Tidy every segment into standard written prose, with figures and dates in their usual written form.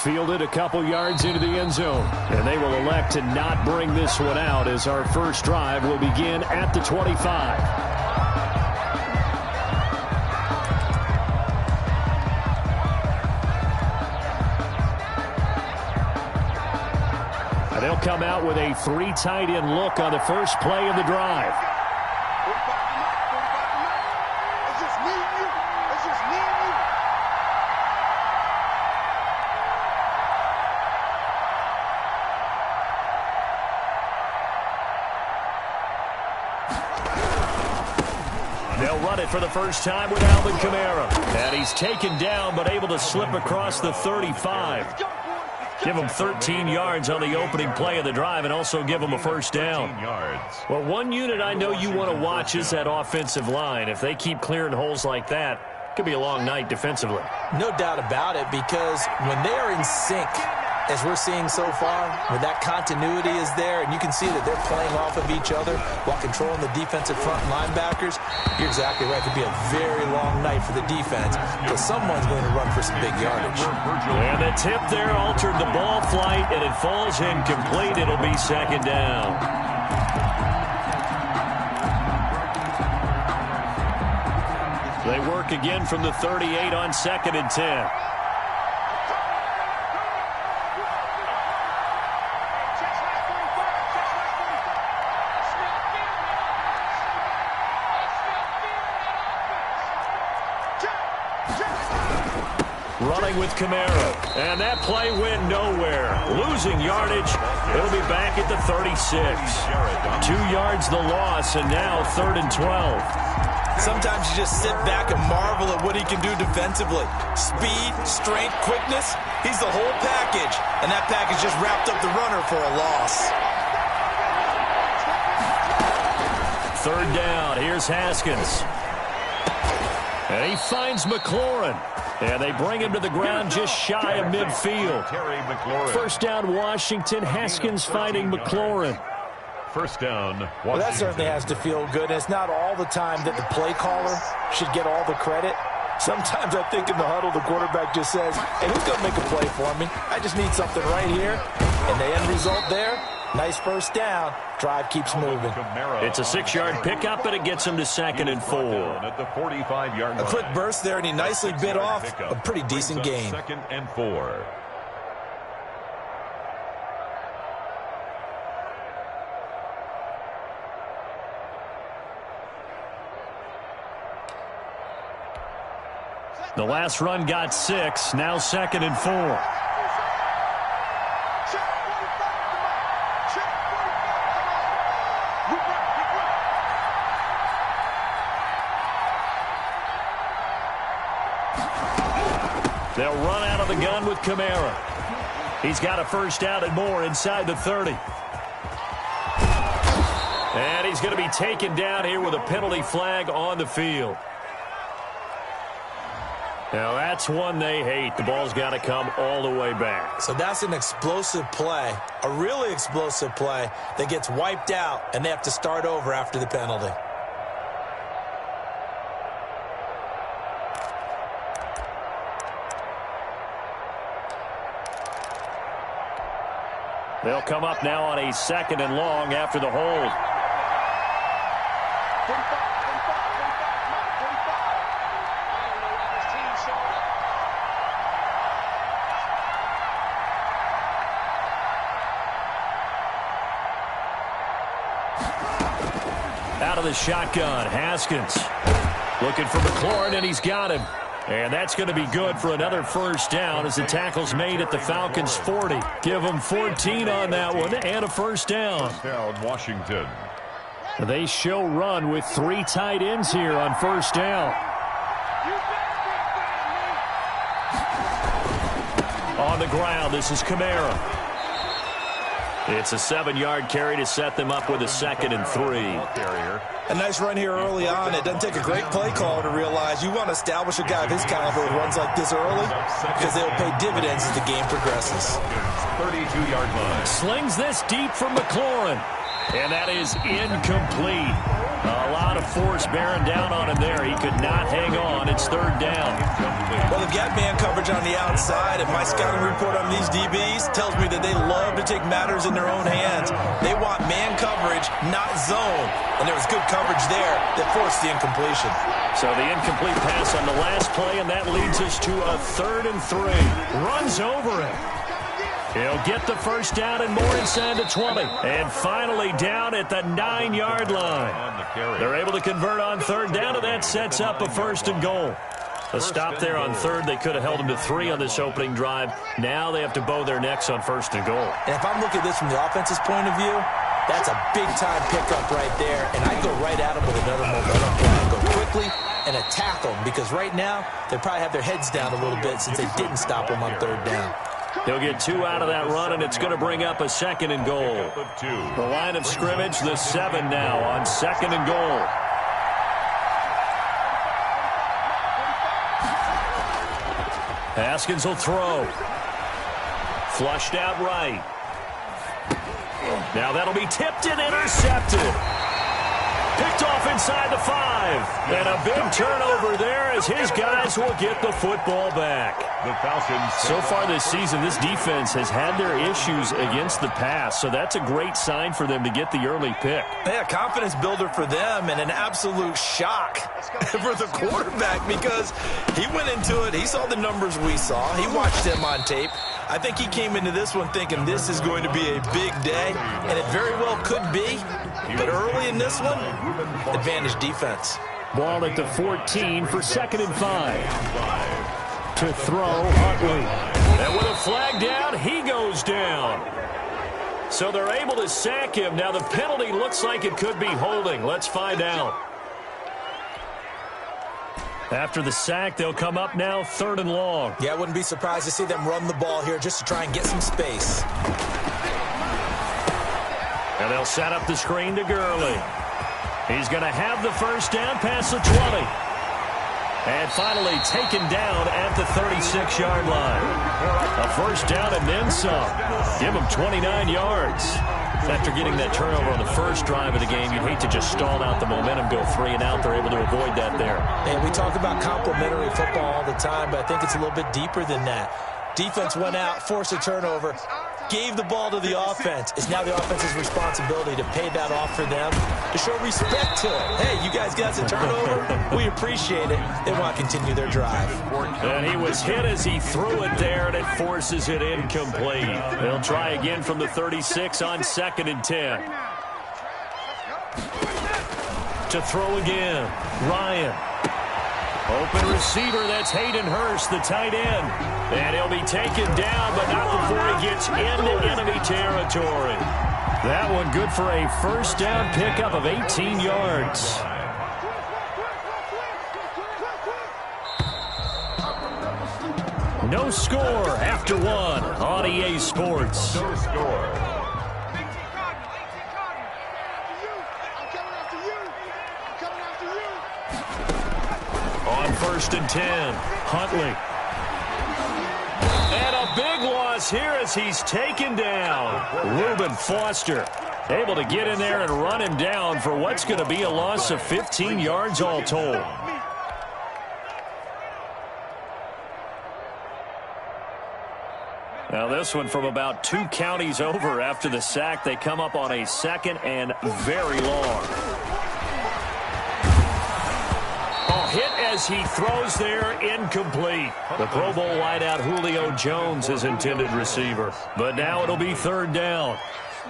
Fielded a couple yards into the end zone. And they will elect to not bring this one out as our first drive will begin at the 25. They'll come out with a 3 tight end look on the first play of the drive. They'll run it for the first time with Alvin Kamara. And he's taken down but able to slip across the 35. Give them 13 yards on the opening play of the drive and also give them a first down. Well, one unit I know you want to watch is that offensive line. If they keep clearing holes like that, it could be a long night defensively. No doubt about it, because when they are in sync, as we're seeing so far, where that continuity is there, and you can see that they're playing off of each other while controlling the defensive front linebackers, you're exactly right. It could be a very long night for the defense because someone's going to run for some big yardage. And the tip there altered the ball flight, and it falls incomplete. It'll be second down. They work again from the 38 on 2nd and 10. Running with Kamara, and that play went nowhere. Losing yardage. It'll be back at the 36. 2 yards the loss, and now 3rd and 12. Sometimes you just sit back and marvel at what he can do defensively. Speed, strength, quickness, he's the whole package. And that package just wrapped up the runner for a loss. 3rd down, here's Haskins. And he finds McLaurin. And they bring him to the ground just shy of midfield. First down, Washington. Haskins finding McLaurin. First down, Washington. Well, that certainly has to feel good. It's not all the time that the play caller should get all the credit. Sometimes I think in the huddle, the quarterback just says, hey, who's going to make a play for me? I just need something right here. And the end result there, nice first down. Drive keeps moving. It's a 6-yard pickup, and it gets him to 2nd and 4. At the 45-yard line. A quick burst there, and he nicely bit off a pretty decent gain. 2nd and 4. The last run got 6, now 2nd and 4. They'll run out of the gun with Kamara. He's got a first down and more inside the 30. And he's going to be taken down here with a penalty flag on the field. Now, that's one they hate. The ball's got to come all the way back. So that's an explosive play, a really explosive play that gets wiped out, and they have to start over after the penalty. They'll come up now on a 2nd and long after the hold. Out of the shotgun, Haskins looking for McLaurin, and he's got him. And that's going to be good for another first down as the tackle's made at the Falcons' 40. Give them 14 on that one and a first down. First down, Washington. They show run with 3 tight ends here on first down. On the ground, this is Kamara. It's a 7-yard carry to set them up with a 2nd and 3. A nice run here early on. It doesn't take a great play caller to realize you want to establish a guy of his caliber who runs like this early because they'll pay dividends as the game progresses. 32-yard line. Slings this deep for McLaurin. And that is incomplete. A lot of force bearing down on him there. He could not hang on. It's third down. Well, they've got man coverage on the outside, and my scouting report on these DBs tells me that they love to take matters in their own hands. They want man coverage, not zone. And there was good coverage there that forced the incompletion. So the incomplete pass on the last play, and that leads us to a 3rd and 3. Runs over him. He'll get the first down and more inside the 20. And finally down at the 9-yard line. They're able to convert on third down, and that sets up a 1st and goal. A stop there on third. They could have held him to 3 on this opening drive. Now they have to bow their necks on 1st and goal. And if I'm looking at this from the offense's point of view, that's a big-time pickup right there. And I go right at them with another momentum play. Go quickly and attack them, because right now they probably have their heads down a little bit since they didn't stop them on third down. He'll get 2 out of that run, and it's going to bring up a 2nd and goal. The line of scrimmage, the 7 now on 2nd and goal. Haskins will throw. Flushed out right. Now that'll be tipped and intercepted. Picked off inside the 5. And a big turnover there as his guys will get the football back. The Falcons. So far this season, this defense has had their issues against the pass, so that's a great sign for them to get the early pick. Yeah, confidence builder for them, and an absolute shock for the quarterback, because he went into it, he saw the numbers we saw, he watched them on tape. I think he came into this one thinking this is going to be a big day, and it very well could be. But early in this one, advantage defense. Ball at the 14 for 2nd and 5. To throw, Huntley. And with a flag down, he goes down. So they're able to sack him. Now the penalty looks like it could be holding. Let's find out. After the sack, they'll come up now 3rd and long. Yeah, I wouldn't be surprised to see them run the ball here just to try and get some space. And they'll set up the screen to Gurley. He's going to have the first down past the 20. And finally taken down at the 36-yard line. A first down and then some. Give him 29 yards. After getting that turnover on the first drive of the game, you'd hate to just stall out the momentum, go 3 and out. They're able to avoid that there. And we talk about complementary football all the time, but I think it's a little bit deeper than that. Defense went out, forced a turnover, gave the ball to the offense. It's now the offense's responsibility to pay that off for them, to show respect to it. Hey, you guys got a turnover? We appreciate it. They want to continue their drive. And he was hit as he threw it there, and it forces it incomplete. They'll try again from the 36 on 2nd and 10. To throw again, Ryan. Open receiver, that's Hayden Hurst, the tight end. And he'll be taken down, but not before he gets into enemy territory. That one good for a first down pickup of 18 yards. No score after 1 on EA Sports. No score. On 1st and 10, Huntley. And a big loss here as he's taken down. Reuben Foster able to get in there and run him down for what's going to be a loss of 15 yards all told. Now this one from about 2 counties over after the sack. They come up on a 2nd and very long. Hit as he throws there, incomplete. The Pro Bowl wideout Julio Jones is intended receiver. But now it'll be 3rd down.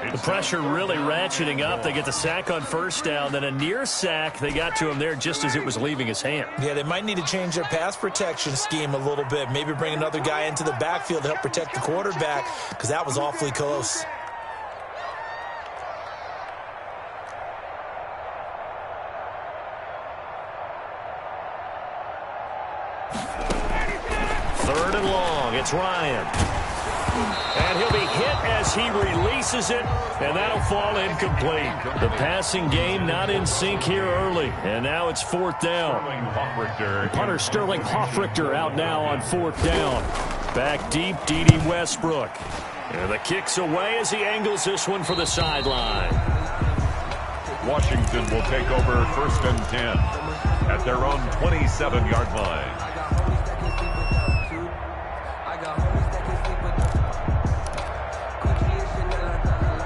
The pressure really ratcheting up. They get the sack on 1st down, then a near sack. They got to him there just as it was leaving his hand. Yeah, they might need to change their pass protection scheme a little bit. Maybe bring another guy into the backfield to help protect the quarterback, because that was awfully close. It's Ryan. And he'll be hit as he releases it, and that'll fall incomplete. The passing game not in sync here early, and now it's 4th down. Punter Sterling Hoffrichter out now on 4th down. Back deep, D.D. Westbrook. And the kick's away as he angles this one for the sideline. Washington will take over 1st and 10 at their own 27-yard line.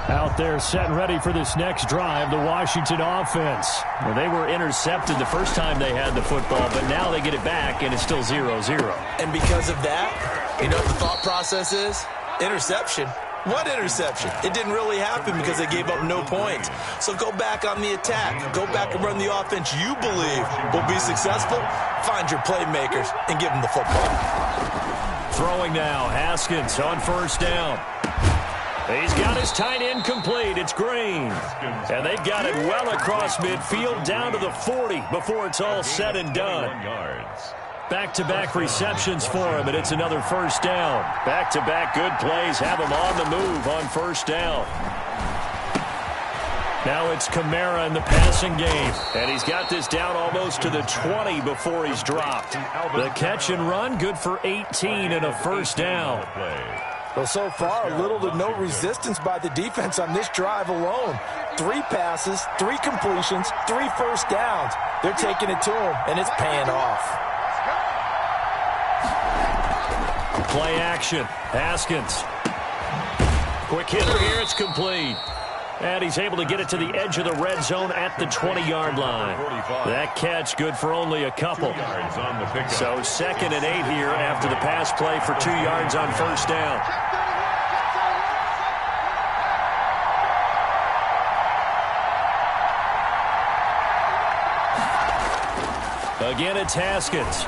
Out there set and ready for this next drive, the Washington offense. Well, they were intercepted the first time they had the football, but now they get it back, and it's still 0-0. And because of that, you know what the thought process is? Interception. What interception? It didn't really happen because they gave up no points. So go back on the attack. Go back and run the offense you believe will be successful. Find your playmakers and give them the football. Throwing now, Haskins on 1st down. He's got his tight end complete. It's Green. And they've got it well across midfield down to the 40 before it's all said and done. Back-to-back receptions for him, and it's another 1st down. Back-to-back good plays have him on the move on 1st down. Now it's Kamara in the passing game. And he's got this down almost to the 20 before he's dropped. The catch and run, good for 18 and a 1st down. Well, so far, little to no resistance by the defense on this drive alone. 3 passes, 3 completions, 3 1st downs. They're taking it to him, and it's paying off. Play action. Haskins. Quick hitter here. It's complete. And he's able to get it to the edge of the red zone at the 20-yard line. That catch good for only a couple. So 2nd and 8 here after the pass play for 2 yards on 1st down. Again, it's Haskins.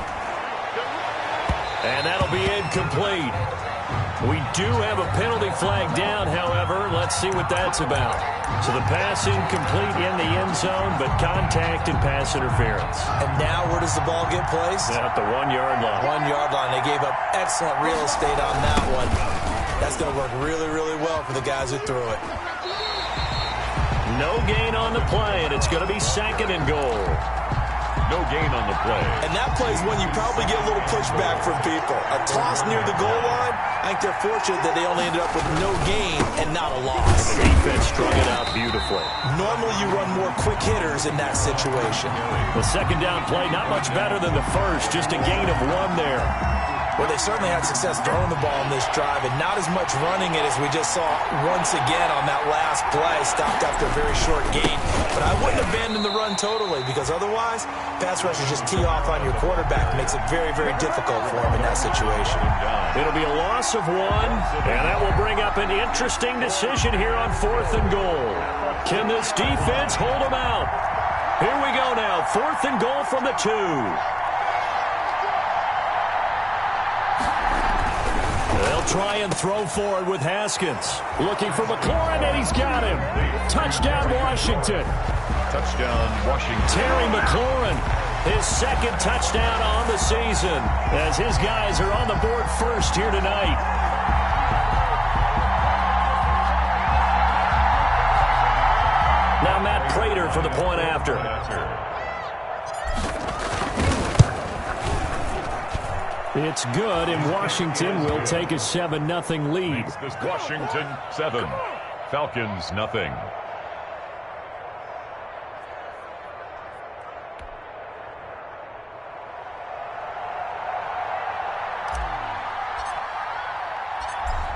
And that'll be incomplete. We do have a penalty flag down, however. Let's see what that's about. So the pass incomplete in the end zone, but contact and pass interference. And now where does the ball get placed? At the 1-yard line. 1-yard line. They gave up excellent real estate on that one. That's going to work really, really well for the guys who threw it. No gain on the play, and it's going to be 2nd and goal. No gain on the play. And that plays when you probably get a little pushback from people. A toss near the goal line, I think they're fortunate that they only ended up with no gain and not a loss. The defense strung it out beautifully. Normally you run more quick hitters in that situation. The 2nd down play, not much better than the first, just a gain of 1 there. Well, they certainly had success throwing the ball in this drive, and not as much running it as we just saw once again on that last play. Stopped after a very short gain. But I wouldn't abandon the run totally, because otherwise, pass rushers just tee off on your quarterback. Makes it very, very difficult for him in that situation. It'll be a loss of 1, and that will bring up an interesting decision here on 4th and goal. Can this defense hold them out? Here we go now, 4th and goal from the 2. They'll try and throw forward with Haskins. Looking for McLaurin, and he's got him. Touchdown, Washington. Touchdown, Washington. Terry McLaurin, his 2nd touchdown on the season, as his guys are on the board first here tonight. Now Matt Prater for the point after. It's good, and Washington will take a 7-0 lead. Washington 7, Falcons nothing.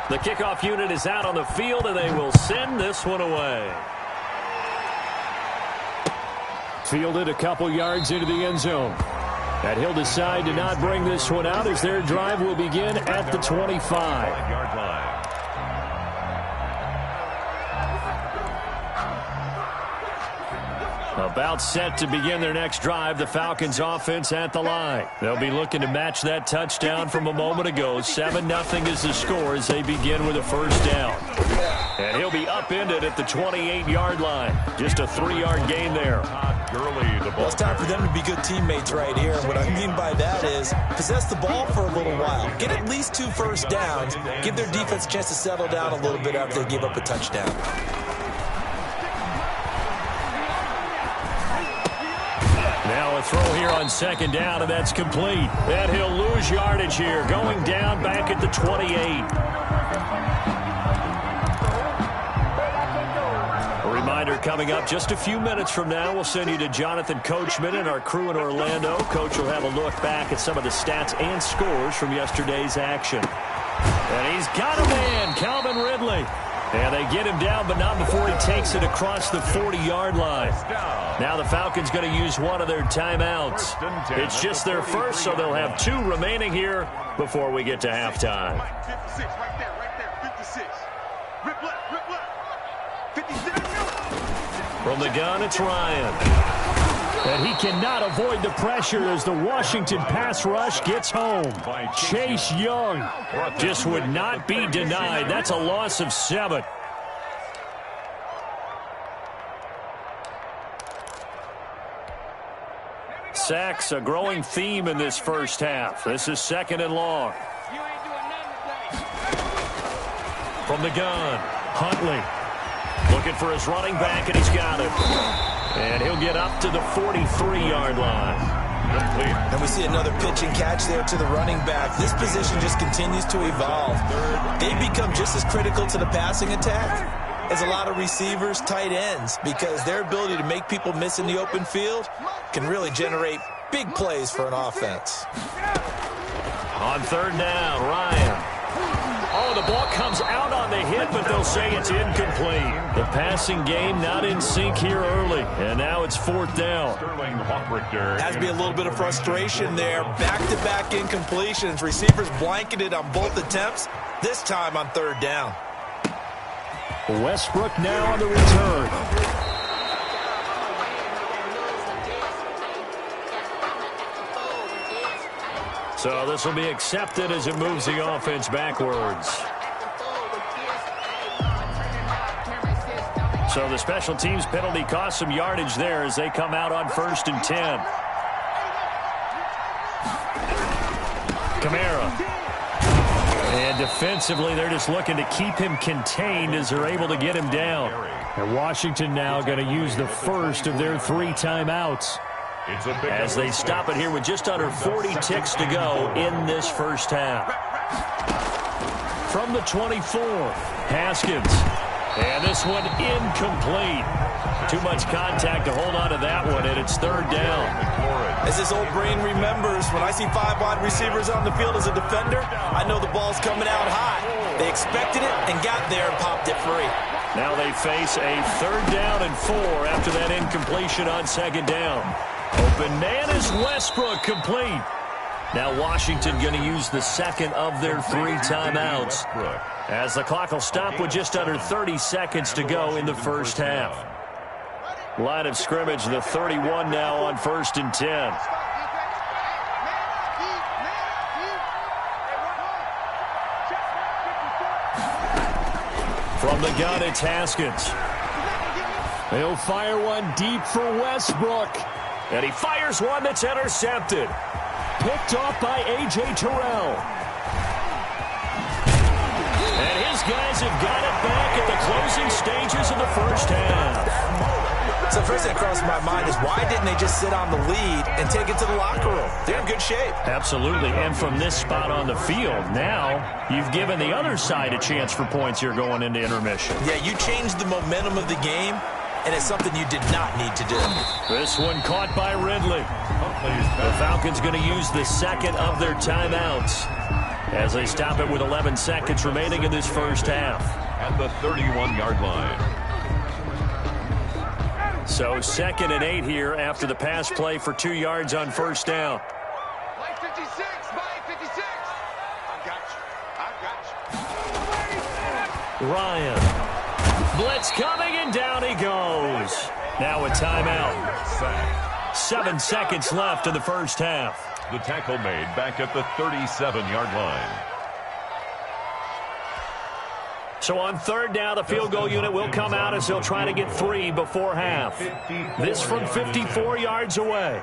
The kickoff unit is out on the field, and they will send this one away. Fielded a couple yards into the end zone. And he'll decide to not bring this one out as their drive will begin at the 25-yard line. About set to begin their next drive, the Falcons offense at the line. They'll be looking to match that touchdown from a moment ago. 7-0 is the score as they begin with a 1st down. And he'll be upended at the 28-yard line. Just a 3-yard gain there. Well, it's time for them to be good teammates right here. And what I mean by that is possess the ball for a little while. Get at least 2 first downs. Give their defense a chance to settle down a little bit after they give up a touchdown. Now a throw here on 2nd down, and that's complete. And he'll lose yardage here, going down back at the 28. coming up just a few minutes from now. We'll send you to Jonathan Coachman and our crew in Orlando. Coach will have a look back at some of the stats and scores from yesterday's action. And he's got a man, Calvin Ridley. And they get him down, but not before he takes it across the 40-yard line. Now the Falcons going to use one of their timeouts. It's just their first, so they'll have 2 remaining here before we get to halftime. 56, right there, 56. Rip left, 56. From the gun, it's Ryan. And he cannot avoid the pressure as the Washington pass rush gets home. Chase Young just would not be denied. That's a loss of 7. Sacks, a growing theme in this first half. This is 2nd and long. From the gun, Huntley looking for his running back, and he's got it. And he'll get up to the 43-yard line. And we see another pitch and catch there to the running back. This position just continues to evolve. They become just as critical to the passing attack as a lot of receivers, tight ends, because their ability to make people miss in the open field can really generate big plays for an offense. On 3rd down, Ryan. Oh, the ball comes out on the hit, but they'll say it's incomplete. The passing game not in sync here early, and now it's 4th down. Has to be a little bit of frustration there. Back-to-back incompletions. Receivers blanketed on both attempts, this time on 3rd down. Westbrook now on the return. So this will be accepted as it moves the offense backwards. So the special teams penalty cost some yardage there as they come out on 1st and 10. Kamara. And defensively, they're just looking to keep him contained as they're able to get him down. And Washington now going to use the first of their 3 timeouts as they stop it here with just under 40 ticks to go in this first half. From the 24, Haskins. And this one incomplete. Too much contact to hold on to that one, and it's 3rd down. As this old brain remembers, when I see 5 wide receivers on the field as a defender, I know the ball's coming out high. They expected it and got there and popped it free. Now they face a 3rd down and 4 after that incompletion on 2nd down. Open man is Westbrook, complete. Now Washington going to use the 2nd of their 3 timeouts as the clock will stop with just under 30 seconds to go in the first half. Line of scrimmage, the 31 now on 1st and 10. From the gun, it's Haskins. They'll fire one deep for Westbrook. And he fires one that's intercepted. Picked off by A.J. Terrell. And his guys have got it back at the closing stages of the first half. So first thing that crossed my mind is why didn't they just sit on the lead and take it to the locker room? They're in good shape. Absolutely. And from this spot on the field, now you've given the other side a chance for points here going into intermission. Yeah, you changed the momentum of the game, and it's something you did not need to do. This one caught by Ridley. The Falcons going to use the 2nd of their timeouts as they stop it with 11 seconds remaining in this first half. At the 31-yard line. So 2nd and 8 here after the pass play for 2 yards on 1st down. Mike 56, Mike 56. I got you. Ryan. Blitz coming, and down he goes. Now a timeout. 7 seconds left in the first half. The tackle made back at the 37-yard line. So on 3rd down, the field goal unit will come out as they'll try to get 3 before half. This from 54 yards away.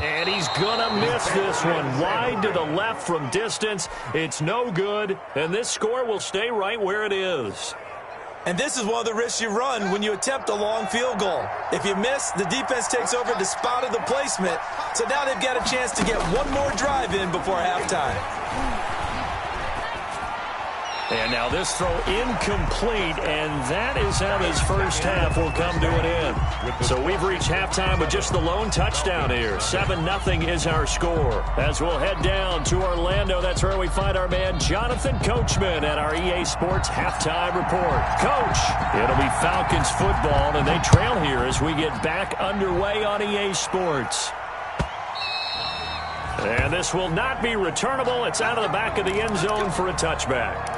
And he's gonna missed this one. Wide to the left from distance. It's no good, and this score will stay right where it is. And this is one of the risks you run when you attempt a long field goal. If you miss, the defense takes over the spot of the placement. So now they've got a chance to get one more drive in before halftime. And now this throw incomplete, and that is how this first half will come to an end. So we've reached halftime with just the lone touchdown here. 7-0 is our score. As we'll head down to Orlando, that's where we find our man Jonathan Coachman at our EA Sports Halftime Report. Coach, it'll be Falcons football, and they trail here as we get back underway on EA Sports. And this will not be returnable. It's out of the back of the end zone for a touchback.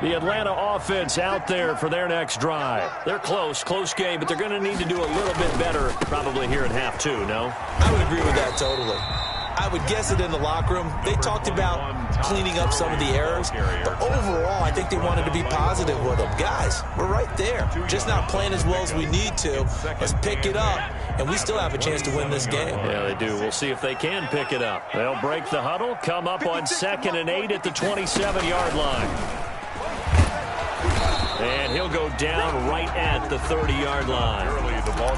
The Atlanta offense out there for their next drive. They're close game, but they're going to need to do a little bit better probably here in half two, no? I would agree with that totally. I would guess it in the locker room. They talked about cleaning up some of the errors, but overall, I think they wanted to be positive with them. Guys, we're right there. Just not playing as well as we need to. Let's pick it up, and we still have a chance to win this game. Yeah, they do. We'll see if they can pick it up. They'll break the huddle, come up on 2nd and 8 at the 27-yard line. And he'll go down right at the 30-yard line.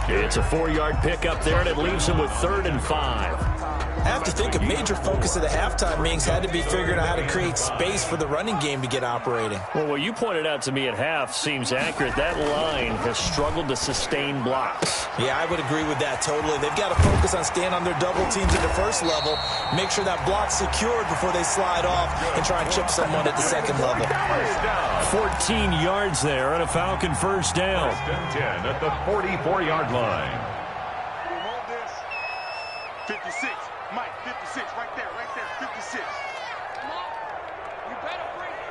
It's a 4-yard pickup there, and it leaves him with 3rd and 5. I have to think a major focus of the halftime meetings had to be figuring out how to create space for the running game to get operating. Well, what you pointed out to me at half seems accurate. That line has struggled to sustain blocks. Yeah, I would agree with that totally. They've got to focus on staying on their double teams at the first level, make sure that block's secured before they slide off and try and chip someone at the second level. 14 yards there and a Falcon first down. 10 at the 44-yard line. 56. Mike, 56, right there, 56. You better bring it.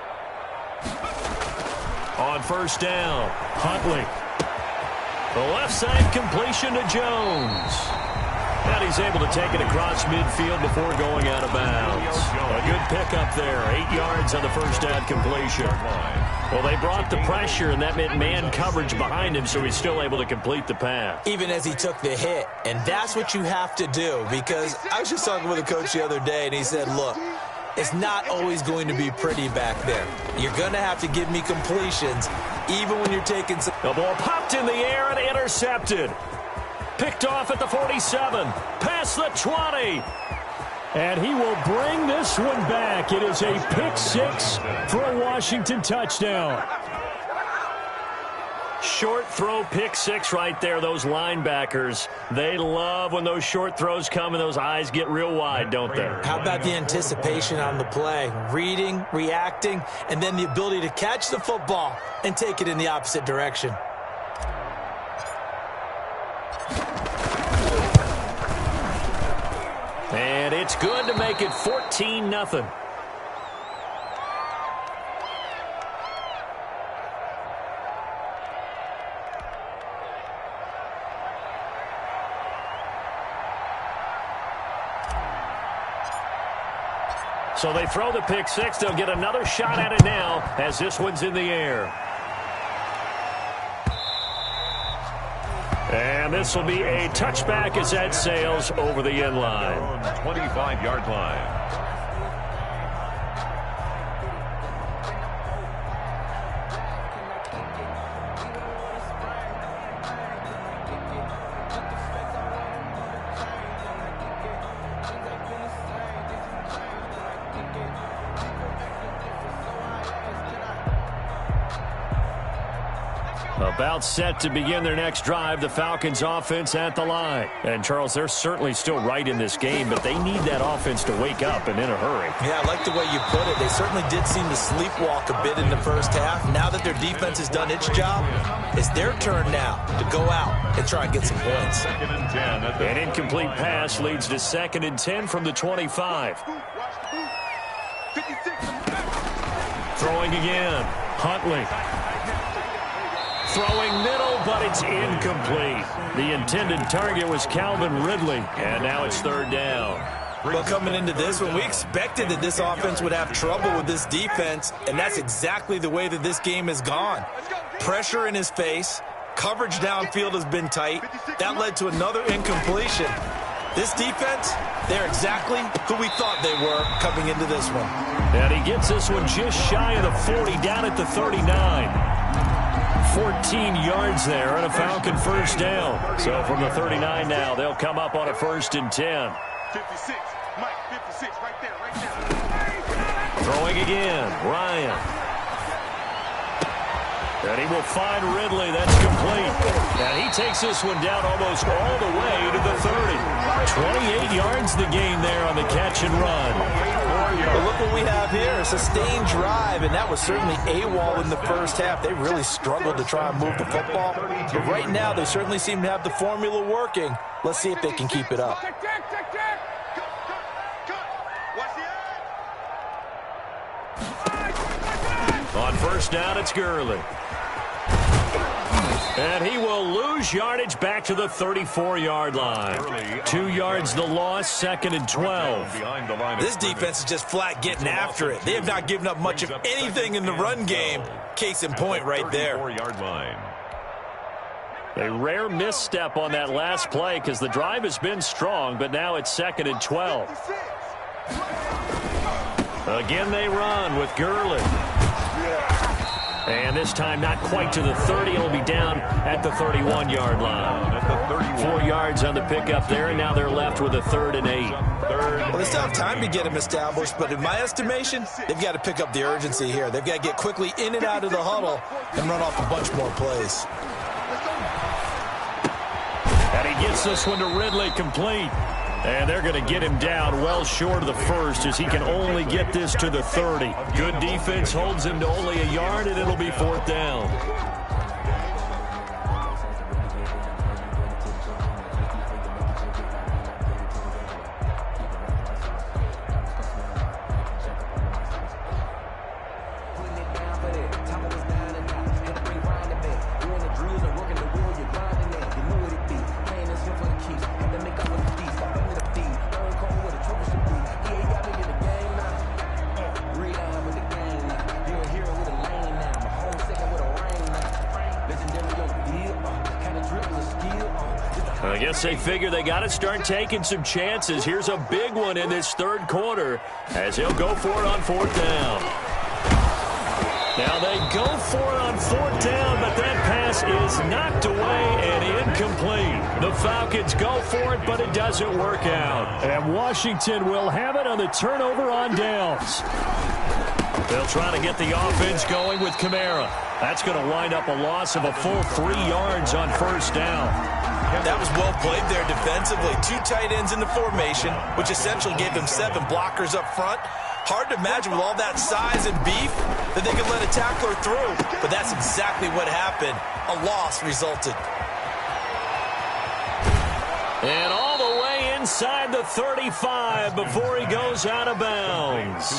On first down, Huntley. The left side completion to Jones. And he's able to take it across midfield before going out of bounds. A good pickup there, 8 yards on the first down completion. Well, they brought the pressure, and that meant man coverage behind him, so he's still able to complete the pass. Even as he took the hit, and that's what you have to do, because I was just talking with a coach the other day, and he said, look, it's not always going to be pretty back there. You're going to have to give me completions, even when you're taking some... The ball popped in the air and intercepted. Picked off at the 47, past the 20. And he will bring this one back. It is a pick six for a Washington touchdown. Short throw pick six right there. Those linebackers, they love when those short throws come and those eyes get real wide, don't they? How about the anticipation on the play? Reading, reacting, and then the ability to catch the football and take it in the opposite direction. And it's good to make it 14-0. So they throw the pick six. They'll get another shot at it now as this one's in the air. And this will be a touchback as that sails over the end line. 25-yard line. About set to begin their next drive, the Falcons offense at the line. And, Charles, they're certainly still right in this game, but they need that offense to wake up and in a hurry. Yeah, I like the way you put it. They certainly did seem to sleepwalk a bit in the first half. Now that their defense has done its job, it's their turn now to go out and try and get some points. 2nd and 10. An incomplete pass leads to 2nd and 10 from the 25. Throwing again, Huntley. Throwing middle, but it's incomplete. The intended target was Calvin Ridley, and now it's 3rd down. Well, coming into this one, we expected that this offense would have trouble with this defense, and that's exactly the way that this game has gone. Pressure in his face, Coverage downfield has been tight. That led to another incompletion. This defense, they're exactly who we thought they were coming into this one. And he gets this one just shy of the 40, down at the 39. 14 yards there and a Falcon first down. So from the 39 now, they'll come up on a 1st and 10. 56, Mike, 56, right there, right there. Throwing again, Ryan. And he will find Ridley. That's complete. And he takes this one down almost all the way to the 30. 28 yards the gain there on the catch and run. But look what we have here, a sustained drive, and that was certainly AWOL in the first half. They really struggled to try and move the football. But right now, they certainly seem to have the formula working. Let's see if they can keep it up. On first down, it's Gurley. And he will lose yardage back to the 34-yard line. 2 yards the loss, 2nd and 12. This defense is just flat getting after it. They have not given up much of anything in the run game. Case in point right there. A rare misstep on that last play because the drive has been strong, but now it's 2nd and 12. Again they run with Gurley. And this time not quite to the 30. It'll be down at the 31-yard line. 4 yards on the pickup there, and now they're left with a 3rd and 8. Well, they still have time to get him established, but in my estimation, they've got to pick up the urgency here. They've got to get quickly in and out of the huddle and run off a bunch more plays. And he gets this one to Ridley, complete. And they're going to get him down well short of the 1st as he can only get this to the 30. Good defense holds him to only a yard, and it'll be 4th down. I guess they figure they got to start taking some chances. Here's a big one in this 3rd quarter as he'll go for it on 4th down. Now they go for it on 4th down, but that pass is knocked away and incomplete. The Falcons go for it, but it doesn't work out. And Washington will have it on the turnover on downs. They'll try to get the offense going with Kamara. That's going to wind up a loss of a full 3 yards on 1st down. That was well played there defensively. 2 tight ends in the formation, which essentially gave them 7 blockers up front. Hard to imagine with all that size and beef that they could let a tackler through. But that's exactly what happened. A loss resulted. And all the way inside the 35 before he goes out of bounds.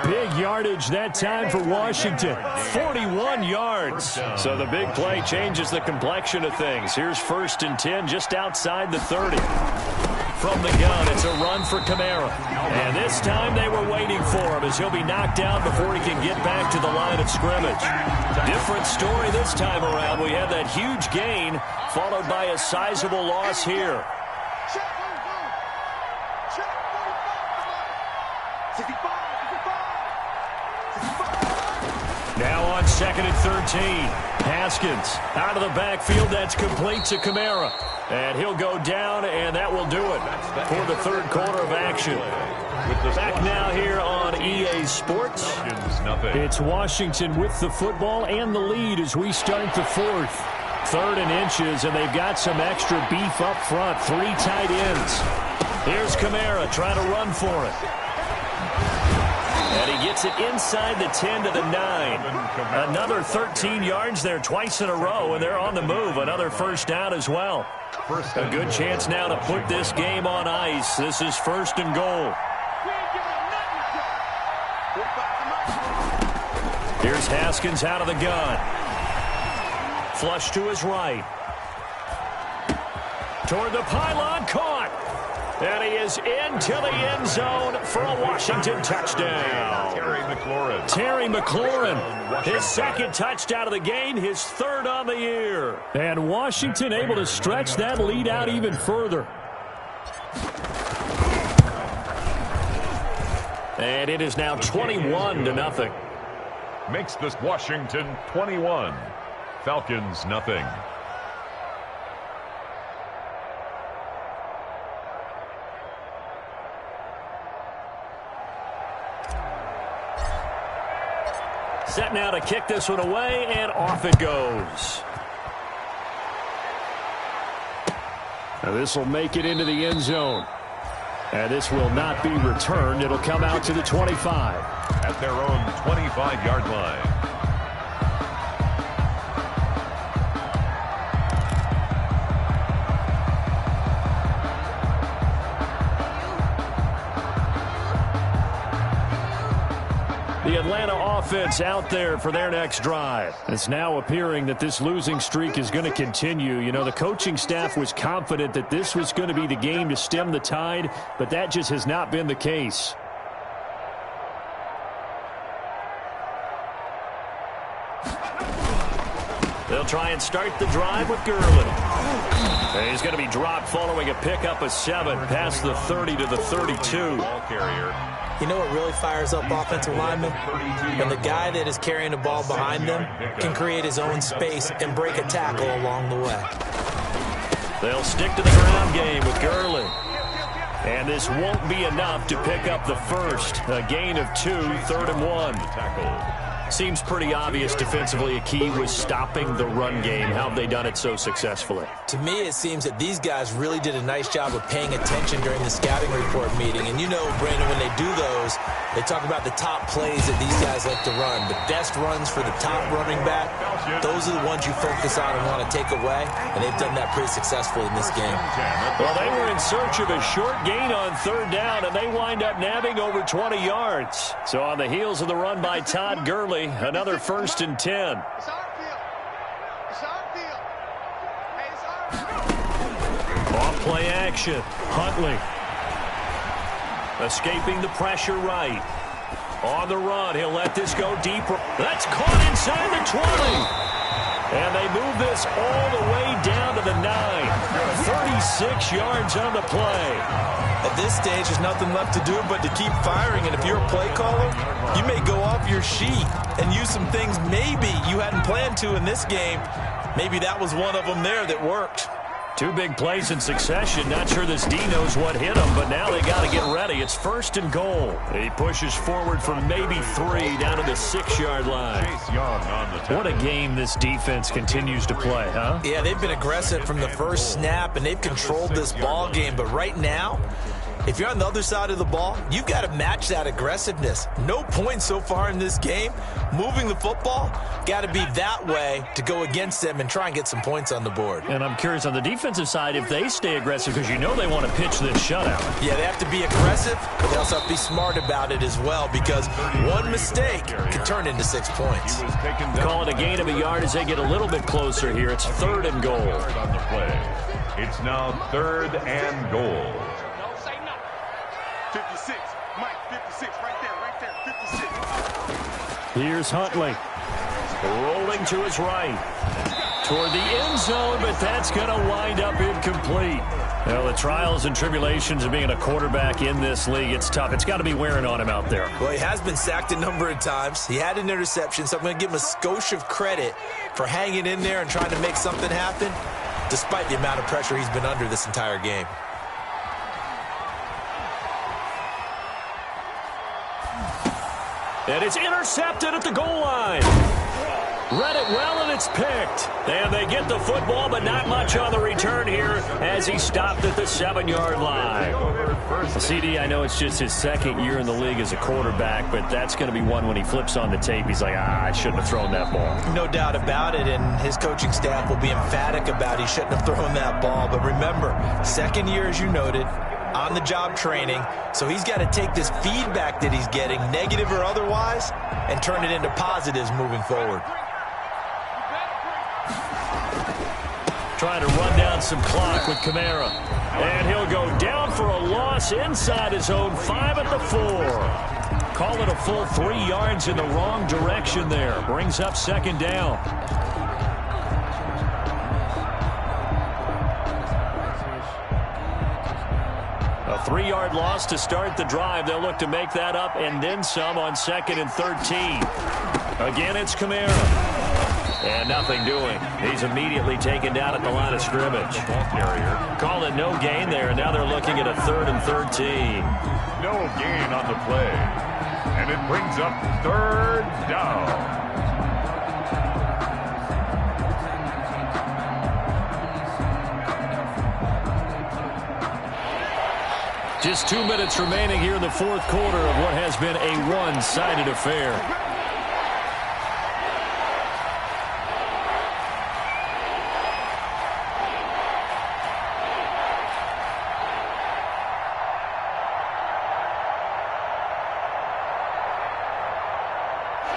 Big yardage that time for Washington. 41 yards. So the big play changes the complexion of things. Here's 1st and 10 just outside the 30. From the gun, it's a run for Kamara. And this time they were waiting for him as he'll be knocked down before he can get back to the line of scrimmage. Different story this time around. We had that huge gain followed by a sizable loss here. Now on 2nd and 13. Haskins out of the backfield. That's complete to Kamara. And he'll go down, and that will do it for the 3rd quarter of action. Back now here on EA Sports. It's Washington with the football and the lead as we start the 4th. 3rd and inches, and they've got some extra beef up front. 3 tight ends. Here's Kamara trying to run for it. And he gets it inside the 10 to the 9. Another 13 yards there twice in a row, and they're on the move. Another 1st down as well. A good chance now to put this game on ice. This is 1st and goal. Here's Haskins out of the gun. Flush to his right. Toward the pylon, caught. And he is into the end zone for a Washington touchdown. Terry McLaurin, his 2nd touchdown of the game, his 3rd on the year. And Washington able to stretch that lead out even further. And it is now 21-0. Makes this Washington 21. Falcons nothing. Set now to kick this one away, and off it goes. Now this will make it into the end zone. And this will not be returned. It'll come out to the 25. At their own 25-yard line. The Atlanta offense out there for their next drive. It's now appearing that this losing streak is going to continue. You know, the coaching staff was confident that this was going to be the game to stem the tide, but that just has not been the case. They'll try and start the drive with Gurley. And he's going to be dropped following a pickup of 7 past the 30 to the 32. Ball carrier. You know what really fires up offensive linemen? When the guy that is carrying the ball behind them can create his own space and break a tackle along the way. They'll stick to the ground game with Gurley. And this won't be enough to pick up the first. A gain of 2, 3rd and 1. Tackle. Seems pretty obvious defensively a key was stopping the run game. How have they done it so successfully? To me, it seems that these guys really did a nice job of paying attention during the scouting report meeting. And you know, Brandon, when they do those, they talk about the top plays that these guys like to run. The best runs for the top running back, those are the ones you focus on and want to take away. And they've done that pretty successfully in this game. Well, they were in search of a short gain on 3rd down, and they wind up nabbing over 20 yards. So on the heels of the run by Todd Gurley, another 1st and 10. It's our field. It's our field. Hey, it's our field. Off play action. Huntley. Escaping the pressure right. On the run, he'll let this go deeper. That's caught inside the 20. And they move this all the way down to the 9. 36 yards on the play. At this stage, there's nothing left to do but to keep firing. And if you're a play caller, you may go off your sheet and use some things maybe you hadn't planned to in this game. Maybe that was one of them there that worked. 2 big plays in succession. Not sure this D knows what hit him, but now they got to get ready. It's 1st and goal. He pushes forward for maybe 3 down to the 6-yard line. What a game this defense continues to play, huh? Yeah, they've been aggressive from the first snap, and they've controlled this ball game. But right now, if you're on the other side of the ball, you've got to match that aggressiveness. No points so far in this game. Moving the football, got to be that way to go against them and try and get some points on the board. And I'm curious on the defensive side if they stay aggressive, because you know they want to pitch this shutout. Yeah, they have to be aggressive, but they also have to be smart about it as well, because one mistake can turn into 6 points. Call it a gain of a yard as they get a little bit closer here. It's 3rd and goal. On the play. It's now 3rd and goal. 56. Mike, 56. Right there, 56. Here's Huntley. Rolling to his right. Toward the end zone, but that's going to wind up incomplete. Well, the trials and tribulations of being a quarterback in this league, it's tough. It's got to be wearing on him out there. Well, he has been sacked a number of times. He had an interception, so I'm going to give him a skosh of credit for hanging in there and trying to make something happen, despite the amount of pressure he's been under this entire game. And it's intercepted at the goal line. Read it well, and it's picked. And they get the football, but not much on the return here as he stopped at the 7-yard line. CD, I know it's just his 2nd year in the league as a quarterback, but that's going to be one when he flips on the tape. He's like, I shouldn't have thrown that ball. No doubt about it, and his coaching staff will be emphatic about he shouldn't have thrown that ball. But remember, 2nd year, as you noted, on-the-job training, so he's got to take this feedback that he's getting, negative or otherwise, and turn it into positives moving forward. Trying to run down some clock with Kamara. And he'll go down for a loss inside his own 5 at the 4. Call it a full 3 yards in the wrong direction there. Brings up 2nd down. A 3-yard loss to start the drive. They'll look to make that up and then some on 2nd and 13. Again, it's Kamara. And nothing doing. He's immediately taken down at the line of scrimmage. Call it no gain there, and now they're looking at a 3rd and 13. No gain on the play. And it brings up 3rd down. Just 2 minutes remaining here in the 4th quarter of what has been a one-sided affair.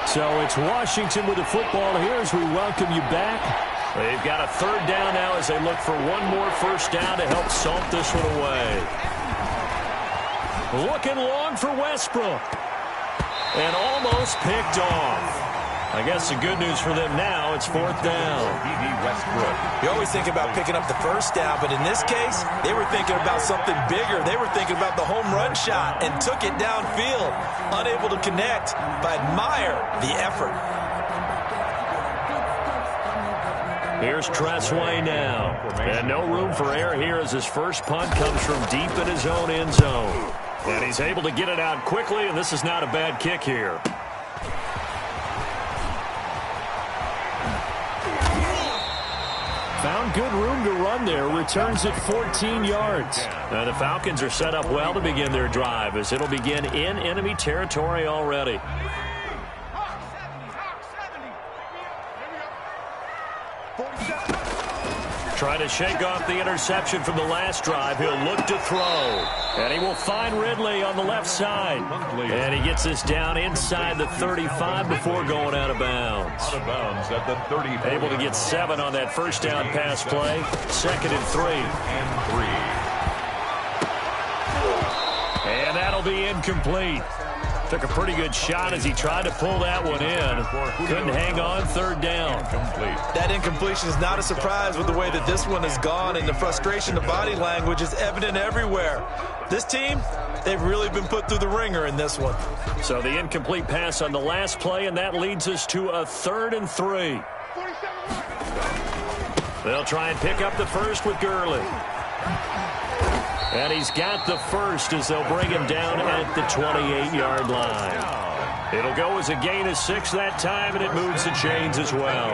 So it's Washington with the football here as we welcome you back. They've got a 3rd down now as they look for one more 1st down to help salt this one away. Looking long for Westbrook. And almost picked off. I guess the good news for them now, it's 4th down. Westbrook. You always think about picking up the 1st down, but in this case, they were thinking about something bigger. They were thinking about the home run shot and took it downfield. Unable to connect, but admire the effort. Here's Tressway now. And no room for error here as his first punt comes from deep in his own end zone. And he's able to get it out quickly, and this is not a bad kick here. Found good room to run there. Returns it 14 yards. Now the Falcons are set up well to begin their drive as it'll begin in enemy territory already. Trying to shake off the interception from the last drive. He'll look to throw. And he will find Ridley on the left side. And he gets this down inside the 35 before going out of bounds. Out of bounds at the 30. Able to get 7 on that 1st down pass play. 2nd and 3. And that'll be incomplete. Took a pretty good shot as he tried to pull that one in. Couldn't hang on. 3rd down. That incompletion is not a surprise with the way that this one has gone, and the frustration, the body language is evident everywhere. This team, they've really been put through the ringer in this one. So the incomplete pass on the last play, and that leads us to a 3rd and 3. They'll try and pick up the 1st with Gurley. And he's got the 1st as they'll bring him down at the 28-yard line. It'll go as a gain of 6 that time, and it moves the chains as well.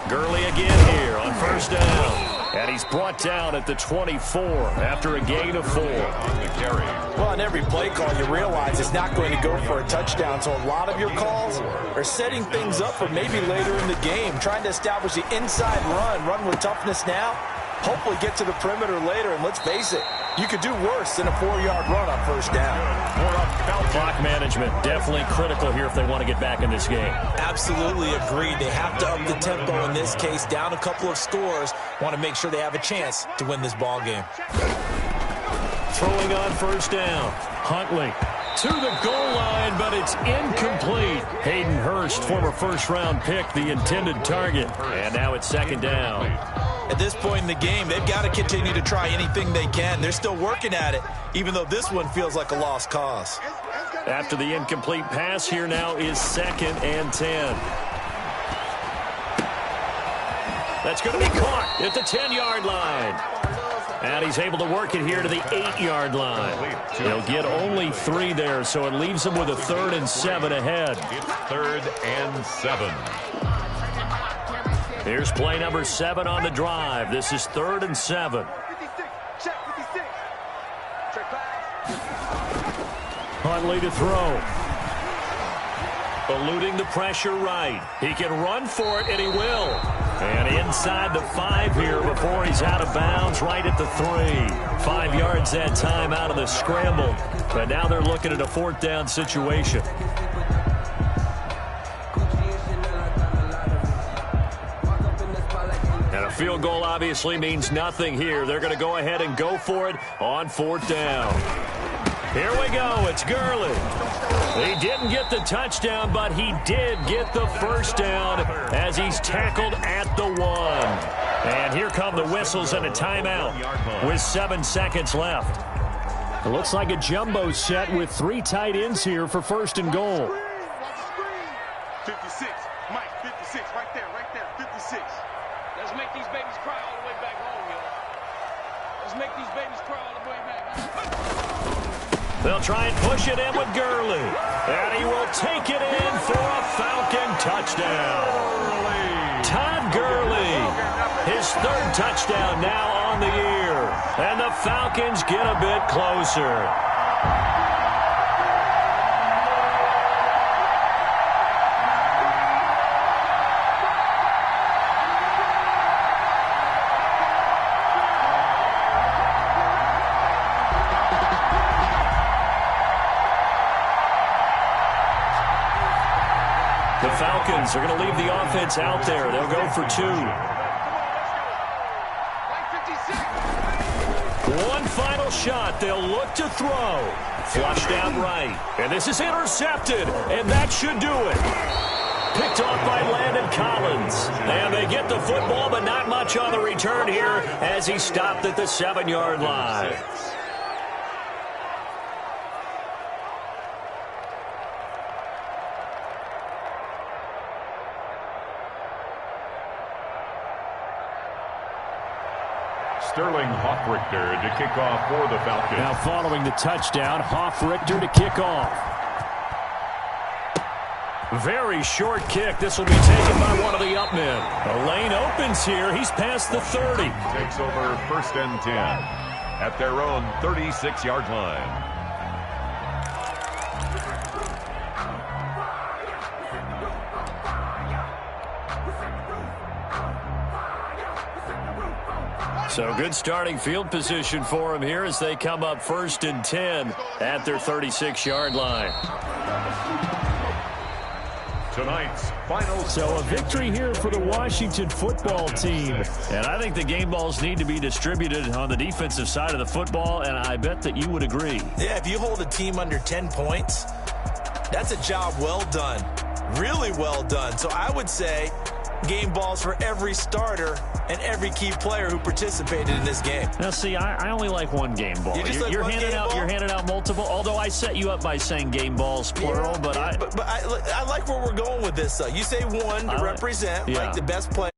Gurley again here on 1st down. And he's brought down at the 24 after a gain of 4. Well, on every play call, you realize it's not going to go for a touchdown. So a lot of your calls are setting things up for maybe later in the game, trying to establish the inside run with toughness now. Hopefully get to the perimeter later, and let's face it, you could do worse than a 4-yard run on 1st down. Clock management definitely critical here if they want to get back in this game. Absolutely agreed. They have to up the tempo in this case, down a couple of scores. Want to make sure they have a chance to win this ball game. Throwing on 1st down. Huntley to the goal line, but it's incomplete. Hayden Hurst, former 1st-round pick, the intended target. And now it's 2nd down. At this point in the game, they've got to continue to try anything they can. They're still working at it, even though this one feels like a lost cause. After the incomplete pass, here now is 2nd and 10. That's going to be caught at the 10-yard line. And he's able to work it here to the 8-yard line. He'll get only 3 there, so it leaves him with a 3rd and 7 ahead. It's 3rd and 7. Here's play number 7 on the drive. This is 3rd and 7. Huntley to throw. Eluding the pressure right. He can run for it, and he will. And inside the 5 here before he's out of bounds, right at the 3. 5 yards that time out of the scramble. But now they're looking at a 4th down situation. And a field goal obviously means nothing here. They're going to go ahead and go for it on 4th down. Here we go. It's Gurley. He didn't get the touchdown, but he did get the 1st down as he's tackled at the 1. And here come the whistles and a timeout with 7 seconds left. It looks like a jumbo set with 3 tight ends here for first and goal. 56, Mike, 56, right there, 56. Let's make these babies cry all the way back home, yo. Let's make these babies cry all the way back home. They'll try and push it in with Gurley. And he will take it in for a Falcon touchdown. Todd Gurley, his 3rd touchdown now on the year. And the Falcons get a bit closer. The Falcons are going to leave the offense out there. They'll go for 2. One final shot. They'll look to throw. Flushed out right. And this is intercepted. And that should do it. Picked off by Landon Collins. And they get the football, but not much on the return here as he stopped at the 7-yard line. Sterling Hoffrichter to kick off for the Falcons. Now following the touchdown, Hoffrichter to kick off. Very short kick. This will be taken by one of the up men. The lane opens here. He's past the 30. Takes over first and 10 at their own 36-yard line. So good starting field position for him here as they come up first and 10 at their 36-yard line. Tonight's final. So a victory here for the Washington football team. And I think the game balls need to be distributed on the defensive side of the football, and I bet that you would agree. Yeah, if you hold a team under 10 points, that's a job well done. Really well done. So I would say game balls for every starter and every key player who participated in this game. Now, see, I only like one game ball. You're handing out multiple. Although I set you up by saying game balls plural, I like where we're going with this. You say one to represent like the best player.